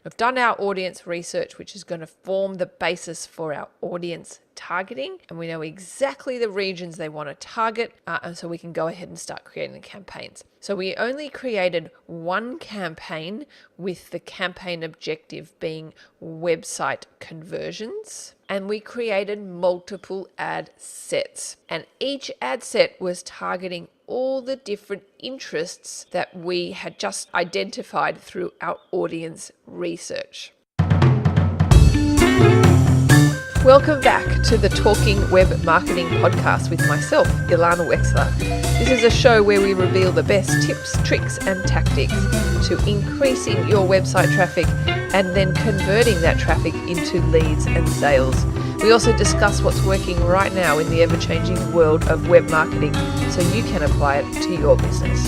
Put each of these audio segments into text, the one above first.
We've done our audience research, which is going to form the basis for our audience targeting, and we know exactly the regions they want to target, and so we can go ahead and start creating the campaigns. So we only created one campaign with the campaign objective being website conversions, and we created multiple ad sets, and each ad set was targeting all the different interests that we had just identified through our audience research. Welcome back to the Talking Web Marketing podcast with myself, Ilana Wexler. This is a show where we reveal the best tips, tricks and tactics to increasing your website traffic and then converting that traffic into leads and sales. We also discuss what's working right now in the ever-changing world of web marketing so you can apply it to your business.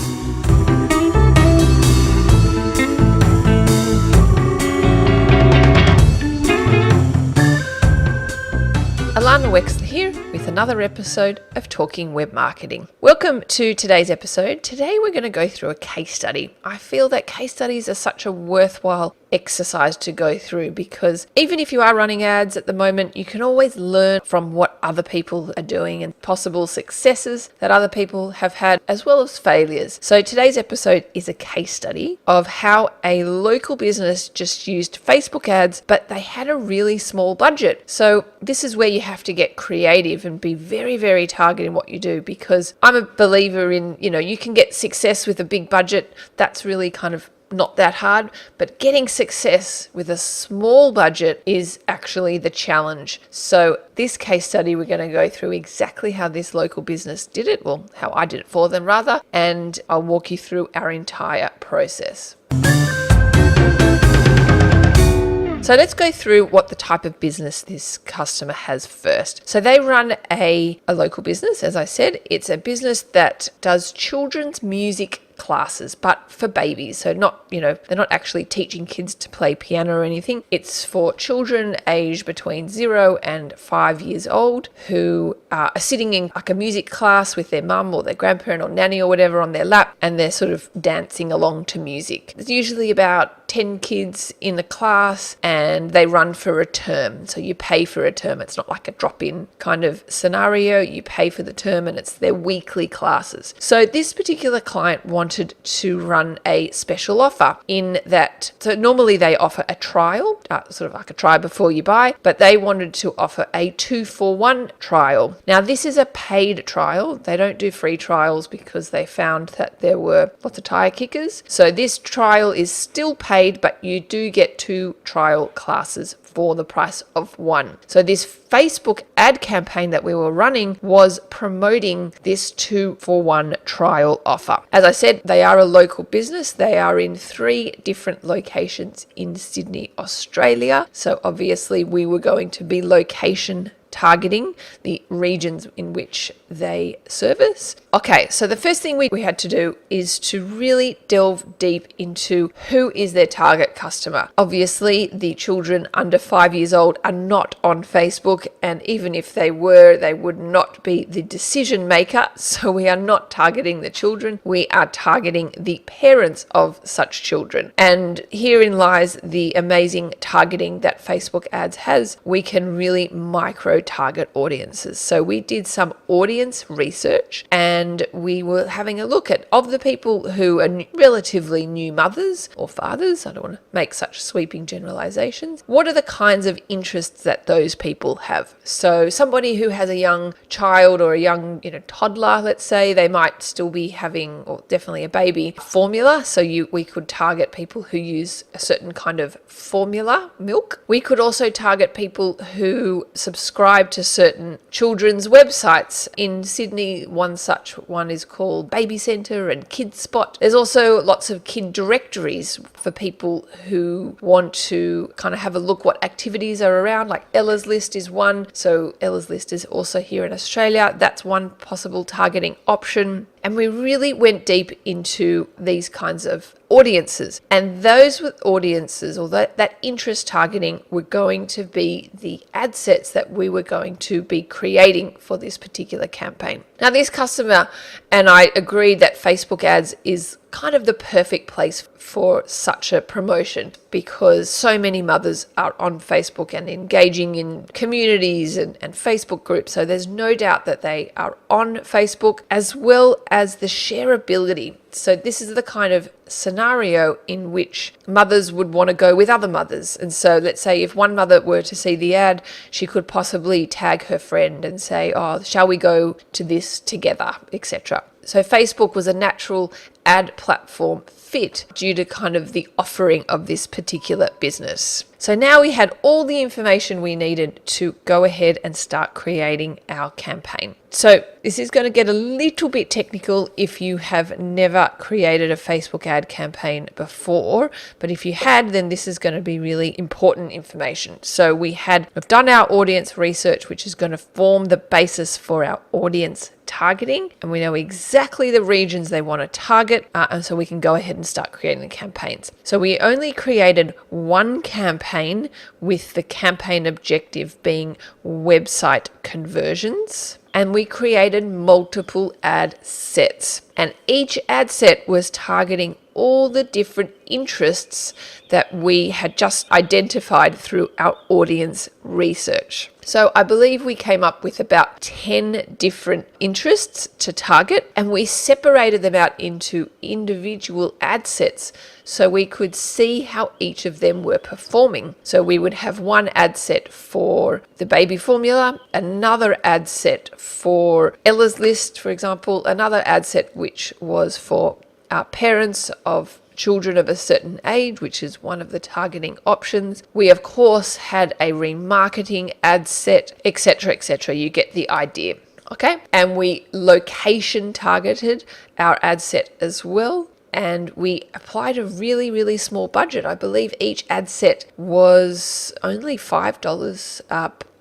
Ilana Wexler here with another episode of Talking Web Marketing. Welcome to today's episode. Today we're going to go through a case study. I feel that case studies are such a worthwhile exercise to go through because even if you are running ads at the moment, you can always learn from what other people are doing and possible successes that other people have had as well as failures. So today's episode is a case study of how a local business just used Facebook ads, but they had a really small budget. So this is where you have to get creative and be very, very targeted in what you do, because I'm a believer in, you can get success with a big budget. That's really kind of not that hard, but getting success with a small budget is actually the challenge. So this case study, we're going to go through exactly how this local business did it, well, how I did it for them rather, and I'll walk you through our entire process. So let's go through what the type of business this customer has first. So they run a local business, as I said. It's a business that does children's music classes, but for babies. So they're not actually teaching kids to play piano or anything. It's for children aged between 0 and 5 years old who are sitting in like a music class with their mum or their grandparent or nanny or whatever on their lap, and they're sort of dancing along to music. There's usually about 10 kids in the class and they run for a term. So you pay for a term. It's not like a drop-in kind of scenario. You pay for the term and it's their weekly classes. So this particular client wanted to run a special offer in that, so normally they offer a trial, sort of like a try before you buy, but they wanted to offer a 2-for-1 trial. Now this is a paid trial. They don't do free trials because they found that there were lots of tire kickers. So this trial is still paid, but you do get 2 trial classes for the price of 1. So this Facebook ad campaign that we were running was promoting this 2-for-1 trial offer. As I said, they are a local business. They are in 3 different locations in Sydney, Australia. So obviously we were going to be location targeting the regions in which they service. Okay, so the first thing we had to do is to really delve deep into who is their target customer. Obviously, the children under 5 years old are not on Facebook, and even if they were, they would not be the decision maker. So we are not targeting the children. We are targeting the parents of such children. And herein lies the amazing targeting that Facebook ads has. We can really micro-target audiences. So we did some audience research and we were having a look at, of the people who are relatively new mothers or fathers, I don't want to make such sweeping generalizations, what are the kinds of interests that those people have? So somebody who has a young child or a young toddler, let's say, they might still be having, or definitely a baby, formula. So we could target people who use a certain kind of formula milk. We could also target people who subscribe to certain children's websites. In Sydney, one such one is called Baby Centre and Kids Spot. There's also lots of kid directories for people who want to kind of have a look what activities are around, like Ella's List is one. So Ella's List is also here in Australia. That's one possible targeting option. And we really went deep into these kinds of audiences. And those with audiences, or that interest targeting, were going to be the ad sets that we were going to be creating for this particular campaign. Now, this customer and I agreed that Facebook ads is kind of the perfect place for such a promotion because so many mothers are on Facebook and engaging in communities and Facebook groups. So there's no doubt that they are on Facebook, as well as the shareability. So this is the kind of scenario in which mothers would want to go with other mothers. And so let's say if one mother were to see the ad, she could possibly tag her friend and say, oh, shall we go to this together, etc. So Facebook was a natural ad platform fit due to kind of the offering of this particular business. So now we had all the information we needed to go ahead and start creating our campaign. So this is going to get a little bit technical if you have never created a Facebook ad campaign before, but if you had, then this is going to be really important information. So we've done our audience research, which is going to form the basis for our audience targeting, and we know exactly the regions they want to target, and so we can go ahead and start creating the campaigns. So we only created one campaign with the campaign objective being website conversions, and we created multiple ad sets, and each ad set was targeting all the different interests that we had just identified through our audience research. So I believe we came up with about 10 different interests to target, and we separated them out into individual ad sets so we could see how each of them were performing. So we would have one ad set for the baby formula, another ad set for Ella's List, for example, another ad set which was for our parents of children of a certain age, which is one of the targeting options. We of course had a remarketing ad set, etc., etc. You get the idea. Okay, and we location targeted our ad set as well, and we applied a really, really small budget. I believe each ad set was only $5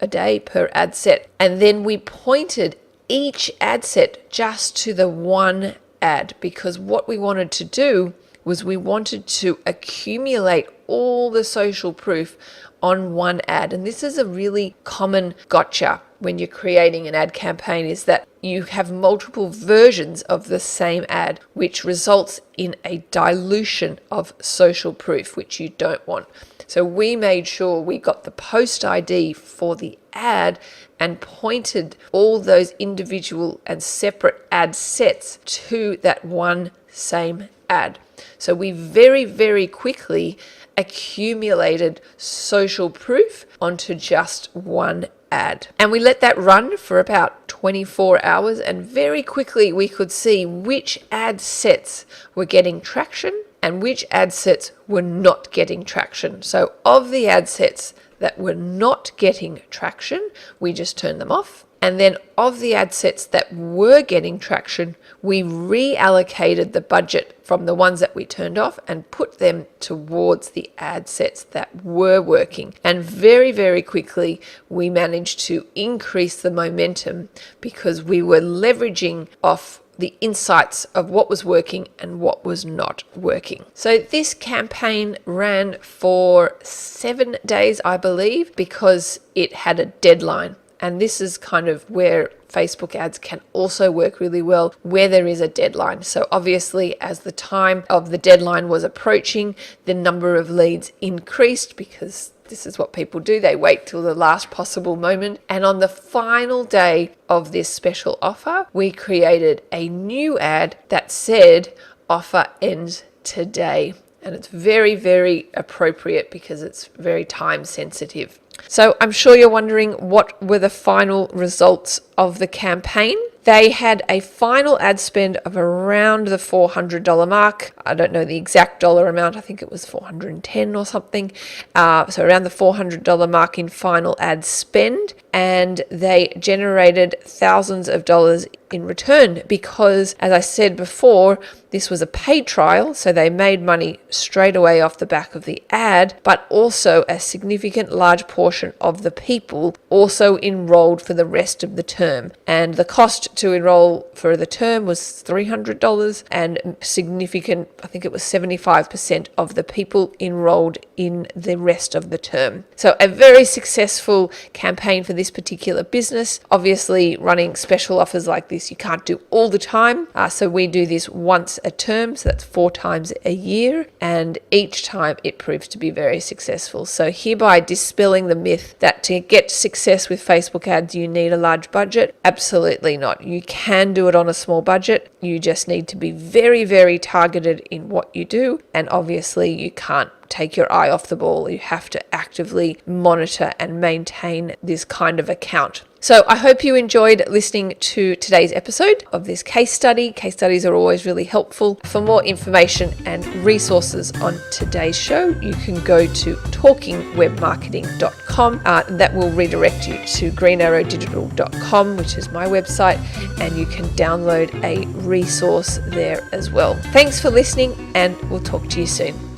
a day per ad set, and then we pointed each ad set just to the one ad, because what we wanted to do was we wanted to accumulate all the social proof on one ad. And this is a really common gotcha when you're creating an ad campaign, is that you have multiple versions of the same ad, which results in a dilution of social proof, which you don't want. So we made sure we got the post ID for the ad and pointed all those individual and separate ad sets to that one same ad. So we very, very quickly accumulated social proof onto just one ad. And we let that run for about 24 hours, and very quickly we could see which ad sets were getting traction and which ad sets were not getting traction. So of the ad sets that were not getting traction, we just turned them off. And then of the ad sets that were getting traction, we reallocated the budget from the ones that we turned off and put them towards the ad sets that were working. And very, very quickly, we managed to increase the momentum because we were leveraging off the insights of what was working and what was not working. So this campaign ran for 7 days, I believe, because it had a deadline. And this is kind of where Facebook ads can also work really well, where there is a deadline. So obviously, as the time of the deadline was approaching, the number of leads increased, because this is what people do. They wait till the last possible moment. And on the final day of this special offer, we created a new ad that said, "Offer ends today." And it's very, very appropriate because it's very time sensitive. So I'm sure you're wondering, what were the final results of the campaign? They had a final ad spend of around the $400 mark. I don't know the exact dollar amount. I think it was $410 or something. So around the $400 mark in final ad spend. And they generated thousands of dollars in return because, as I said before, this was a paid trial. So they made money straight away off the back of the ad, but also a significant large portion of the people also enrolled for the rest of the term. And the cost to enroll for the term was $300, and significant, I think it was 75% of the people enrolled in the rest of the term. So a very successful campaign for this this particular business. Obviously, running special offers like this, you can't do all the time. So we do this once a term, so that's 4 times a year, and each time it proves to be very successful. So hereby dispelling the myth that to get success with Facebook ads, you need a large budget. Absolutely not. You can do it on a small budget. You just need to be very, very targeted in what you do. And obviously you can't take your eye off the ball. You have to actively monitor and maintain this kind of account. So I hope you enjoyed listening to today's episode of this case study. Case studies are always really helpful. For more information and resources on today's show, you can go to talkingwebmarketing.com. That will redirect you to greenarrowdigital.com, which is my website, and you can download a resource there as well. Thanks for listening, and we'll talk to you soon.